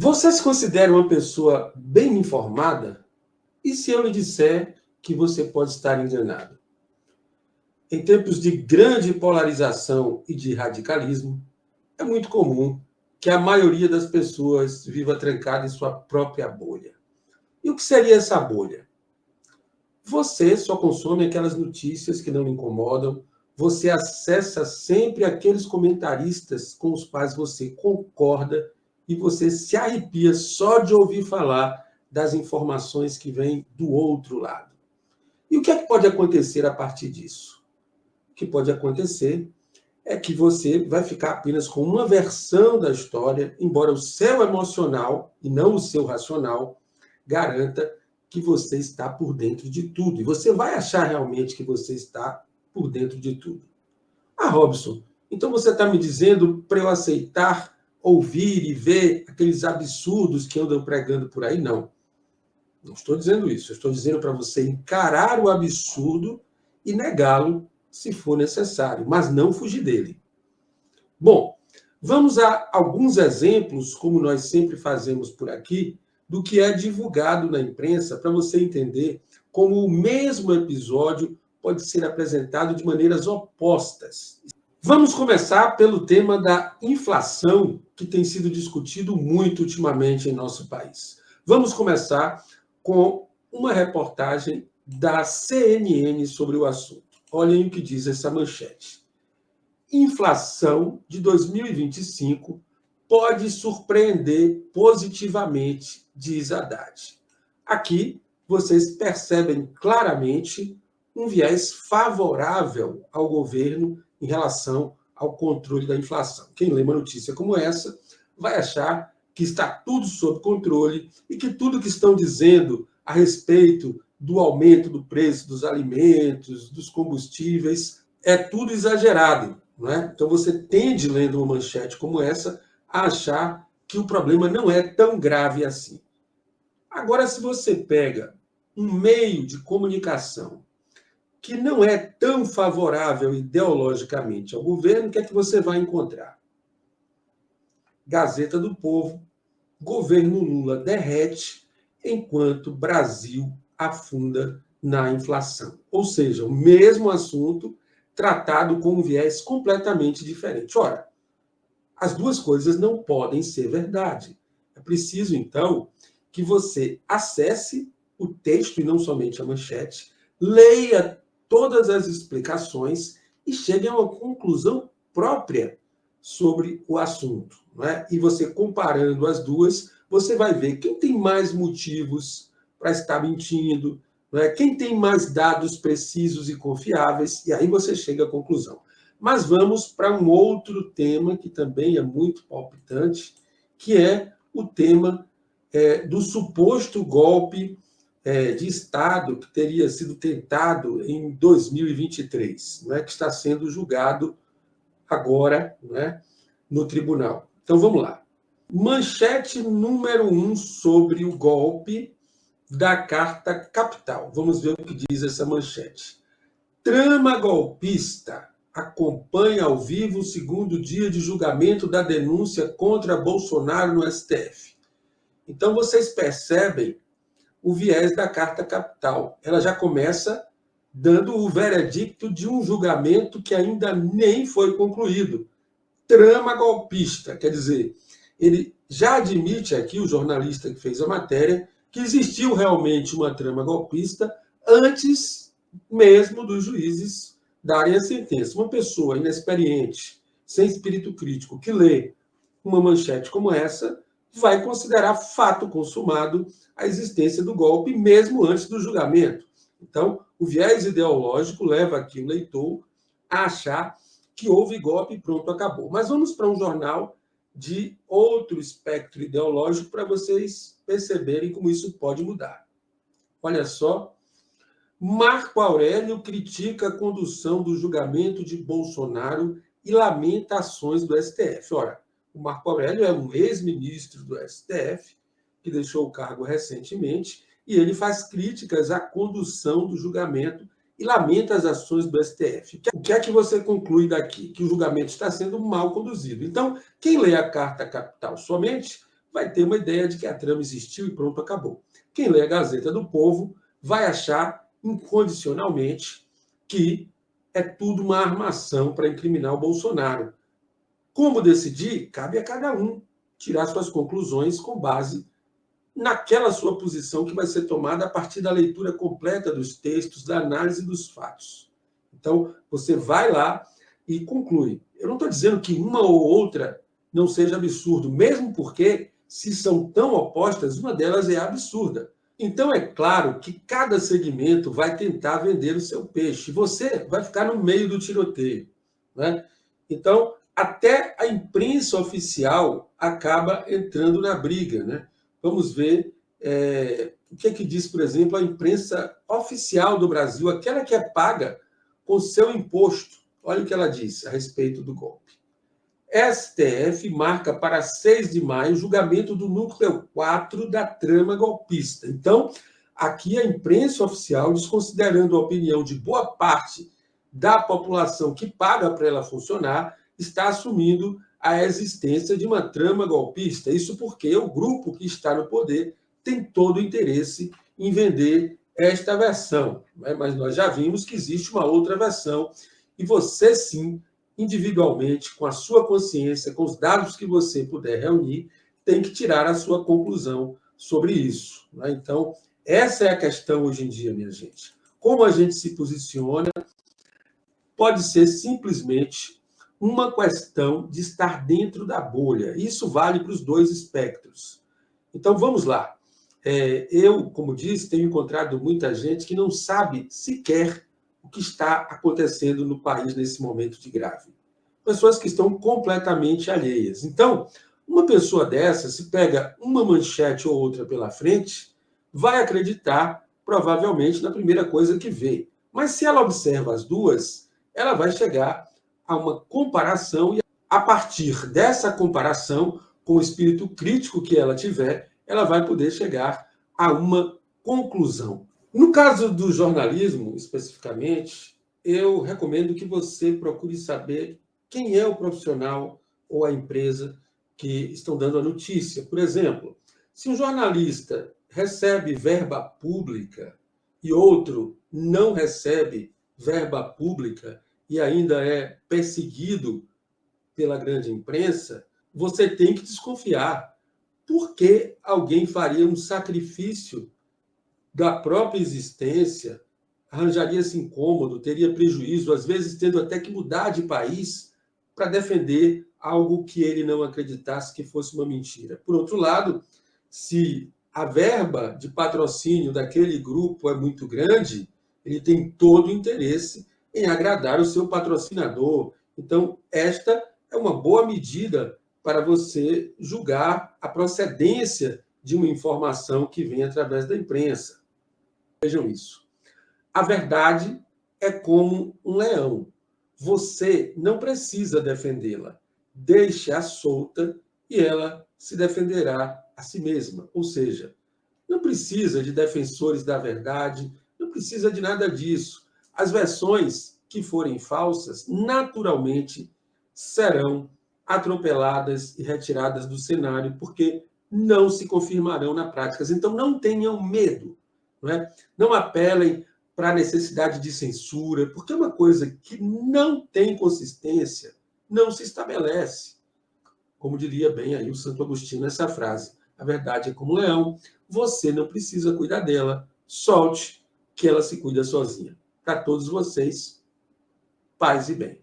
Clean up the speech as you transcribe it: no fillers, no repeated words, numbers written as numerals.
Você se considera uma pessoa bem informada? E se eu lhe disser que você pode estar enganado? Em tempos de grande polarização e de radicalismo, é muito comum que a maioria das pessoas viva trancada em sua própria bolha. E o que seria essa bolha? Você só consome aquelas notícias que não lhe incomodam, você acessa sempre aqueles comentaristas com os quais você concorda e você se arrepia só de ouvir falar das informações que vêm do outro lado. E o que é que pode acontecer a partir disso? O que pode acontecer é que você vai ficar apenas com uma versão da história, embora o seu emocional e não o seu racional garanta que você está por dentro de tudo. E você vai achar realmente que você está por dentro de tudo. Ah, Robson, então você está me dizendo para eu aceitar, ouvir e ver aqueles absurdos que andam pregando por aí? Não. Não estou dizendo isso. Eu estou dizendo para você encarar o absurdo e negá-lo se for necessário, mas não fugir dele. Bom, vamos a alguns exemplos, como nós sempre fazemos por aqui, do que é divulgado na imprensa, para você entender como o mesmo episódio pode ser apresentado de maneiras opostas. Vamos começar pelo tema da inflação, que tem sido discutido muito ultimamente em nosso país. Vamos começar com uma reportagem da CNN sobre o assunto. Olhem o que diz essa manchete. Inflação de 2025 pode surpreender positivamente, diz Haddad. Aqui vocês percebem claramente um viés favorável ao governo em relação ao controle da inflação. Quem lê uma notícia como essa vai achar que está tudo sob controle e que tudo que estão dizendo a respeito do aumento do preço dos alimentos, dos combustíveis, é tudo exagerado. Não é? Então você tende, lendo uma manchete como essa, a achar que o problema não é tão grave assim. Agora, se você pega um meio de comunicação que não é tão favorável ideologicamente ao governo, o que é que você vai encontrar? Gazeta do Povo, governo Lula derrete enquanto Brasil afunda na inflação. Ou seja, o mesmo assunto tratado com um viés completamente diferente. Ora, as duas coisas não podem ser verdade. É preciso, então, que você acesse o texto e não somente a manchete, leia todas as explicações e chegue a uma conclusão própria sobre o assunto. Não é? E você comparando as duas, você vai ver quem tem mais motivos para estar mentindo, não é? Quem tem mais dados precisos e confiáveis, e aí você chega à conclusão. Mas vamos para um outro tema que também é muito palpitante, que é o tema do suposto golpe de Estado que teria sido tentado em 2023, não é? Que está sendo julgado agora, não é? No tribunal. Então vamos lá. Manchete número 1 sobre o golpe da Carta Capital. Vamos ver o que diz essa manchete. Trama golpista acompanha ao vivo o segundo dia de julgamento da denúncia contra Bolsonaro no STF. Então vocês percebem o viés da Carta Capital. Ela já começa dando o veredicto de um julgamento que ainda nem foi concluído. Trama golpista, quer dizer, ele já admite aqui, o jornalista que fez a matéria, que existiu realmente uma trama golpista antes mesmo dos juízes darem a sentença. Uma pessoa inexperiente, sem espírito crítico, que lê uma manchete como essa, vai considerar fato consumado a existência do golpe, mesmo antes do julgamento. Então, o viés ideológico leva aqui o leitor a achar que houve golpe e pronto, acabou. Mas vamos para um jornal de outro espectro ideológico para vocês perceberem como isso pode mudar. Olha só, Marco Aurélio critica a condução do julgamento de Bolsonaro e lamenta ações do STF. Ora, o Marco Aurélio é um ex-ministro do STF, que deixou o cargo recentemente, e ele faz críticas à condução do julgamento e lamenta as ações do STF. O que é que você conclui daqui? Que o julgamento está sendo mal conduzido. Então, quem lê a Carta Capital somente vai ter uma ideia de que a trama existiu e pronto, acabou. Quem lê a Gazeta do Povo vai achar incondicionalmente que é tudo uma armação para incriminar o Bolsonaro. Como decidir? Cabe a cada um tirar suas conclusões com base naquela sua posição que vai ser tomada a partir da leitura completa dos textos, da análise dos fatos. Então, você vai lá e conclui. Eu não estou dizendo que uma ou outra não seja absurdo, mesmo porque, se são tão opostas, uma delas é absurda. Então, é claro que cada segmento vai tentar vender o seu peixe. Você vai ficar no meio do tiroteio, né? Então, até a imprensa oficial acaba entrando na briga, né? Vamos ver o que diz, por exemplo, a imprensa oficial do Brasil, aquela que é paga com seu imposto. Olha o que ela diz a respeito do golpe. STF marca para 6 de maio o julgamento do núcleo 4 da trama golpista. Então, aqui a imprensa oficial, desconsiderando a opinião de boa parte da população que paga para ela funcionar, está assumindo a existência de uma trama golpista. Isso porque o grupo que está no poder tem todo o interesse em vender esta versão. Mas nós já vimos que existe uma outra versão e você, sim, individualmente, com a sua consciência, com os dados que você puder reunir, tem que tirar a sua conclusão sobre isso. Então, essa é a questão hoje em dia, minha gente. Como a gente se posiciona pode ser simplesmente uma questão de estar dentro da bolha. Isso vale para os dois espectros. Então, vamos lá. Eu, como disse, tenho encontrado muita gente que não sabe sequer o que está acontecendo no país nesse momento de grave. Pessoas que estão completamente alheias. Então, uma pessoa dessa, se pega uma manchete ou outra pela frente, vai acreditar, provavelmente, na primeira coisa que vê. Mas se ela observa as duas, ela vai chegar a uma comparação e, a partir dessa comparação, com o espírito crítico que ela tiver, ela vai poder chegar a uma conclusão. No caso do jornalismo, especificamente, eu recomendo que você procure saber quem é o profissional ou a empresa que estão dando a notícia. Por exemplo, se um jornalista recebe verba pública e outro não recebe verba pública e ainda é perseguido pela grande imprensa, você tem que desconfiar. Por que alguém faria um sacrifício da própria existência, arranjaria-se incômodo, teria prejuízo, às vezes tendo até que mudar de país para defender algo que ele não acreditasse que fosse uma mentira? Por outro lado, se a verba de patrocínio daquele grupo é muito grande, ele tem todo o interesse em agradar o seu patrocinador. Então, esta é uma boa medida para você julgar a procedência de uma informação que vem através da imprensa. Vejam isso. A verdade é como um leão. Você não precisa defendê-la. Deixe-a solta e ela se defenderá a si mesma. Ou seja, não precisa de defensores da verdade, não precisa de nada disso. As versões que forem falsas, naturalmente, serão atropeladas e retiradas do cenário, porque não se confirmarão na prática. Então, não tenham medo. Não apelem para a necessidade de censura, porque é uma coisa que não tem consistência, não se estabelece. Como diria bem aí o Santo Agostinho nessa frase, a verdade é como um leão, você não precisa cuidar dela, solte que ela se cuida sozinha. Para todos vocês, paz e bem.